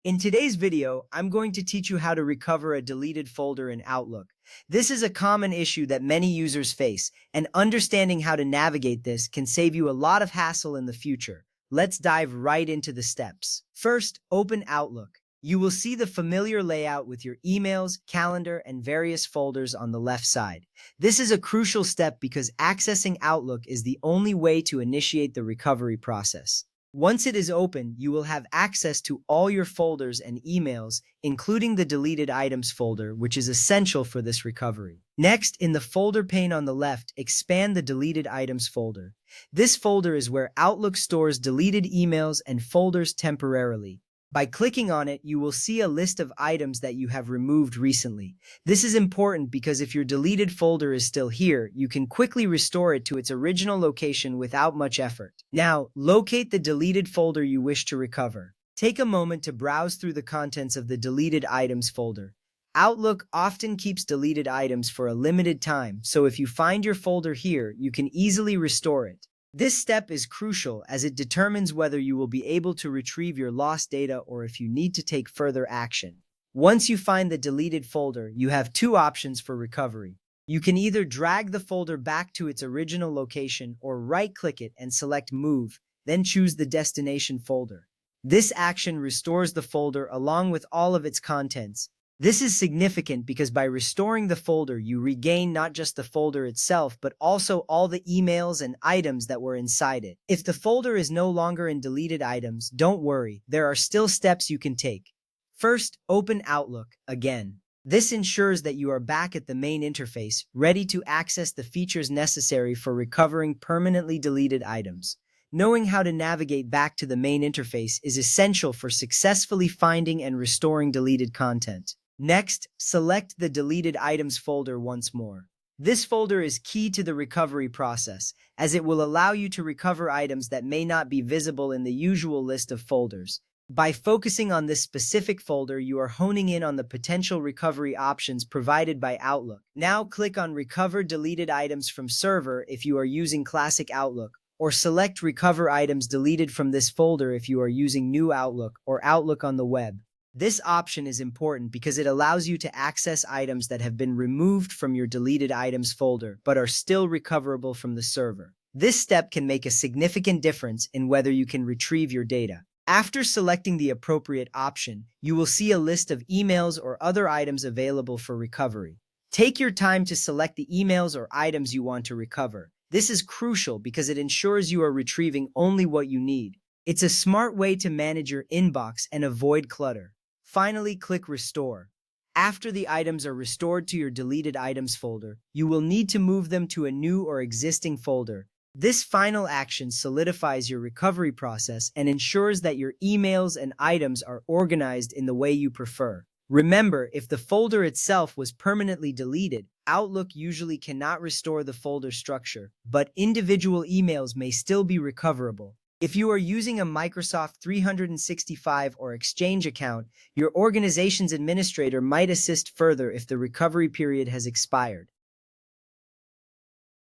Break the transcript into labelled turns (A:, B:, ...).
A: In today's video, I'm going to teach you how to recover a deleted folder in Outlook. This is a common issue that many users face, and understanding how to navigate this can save you a lot of hassle in the future. Let's dive right into the steps. First, open Outlook. You will see the familiar layout with your emails, calendar, and various folders on the left side. This is a crucial step because accessing Outlook is the only way to initiate the recovery process. Once it is open, you will have access to all your folders and emails, including the deleted items folder, which is essential for this recovery. Next, in the folder pane on the left, expand the deleted items folder. This folder is where Outlook stores deleted emails and folders temporarily. By clicking on it, you will see a list of items that you have removed recently. This is important because if your deleted folder is still here, you can quickly restore it to its original location without much effort. Now, locate the deleted folder you wish to recover. Take a moment to browse through the contents of the deleted items folder. Outlook often keeps deleted items for a limited time, so if you find your folder here, you can easily restore it. This step is crucial as it determines whether you will be able to retrieve your lost data or if you need to take further action. Once you find the deleted folder, you have two options for recovery. You can either drag the folder back to its original location or right-click it and select Move, then choose the destination folder. This action restores the folder along with all of its contents. This is significant because by restoring the folder, you regain not just the folder itself, but also all the emails and items that were inside it. If the folder is no longer in deleted items, don't worry, there are still steps you can take. First, open Outlook again. This ensures that you are back at the main interface, ready to access the features necessary for recovering permanently deleted items. Knowing how to navigate back to the main interface is essential for successfully finding and restoring deleted content. Next, select the deleted items folder once more. This folder is key to the recovery process, as it will allow you to recover items that may not be visible in the usual list of folders. By focusing on this specific folder, you are honing in on the potential recovery options provided by Outlook. Now click on Recover Deleted Items from Server if you are using Classic Outlook, or select Recover Items Deleted from this folder if you are using New Outlook or Outlook on the web. This option is important because it allows you to access items that have been removed from your deleted items folder but are still recoverable from the server. This step can make a significant difference in whether you can retrieve your data. After selecting the appropriate option, you will see a list of emails or other items available for recovery. Take your time to select the emails or items you want to recover. This is crucial because it ensures you are retrieving only what you need. It's a smart way to manage your inbox and avoid clutter. Finally, click Restore. After the items are restored to your deleted items folder, you will need to move them to a new or existing folder. This final action solidifies your recovery process and ensures that your emails and items are organized in the way you prefer. Remember, if the folder itself was permanently deleted, Outlook usually cannot restore the folder structure, but individual emails may still be recoverable. If you are using a Microsoft 365 or Exchange account, your organization's administrator might assist further if the recovery period has expired.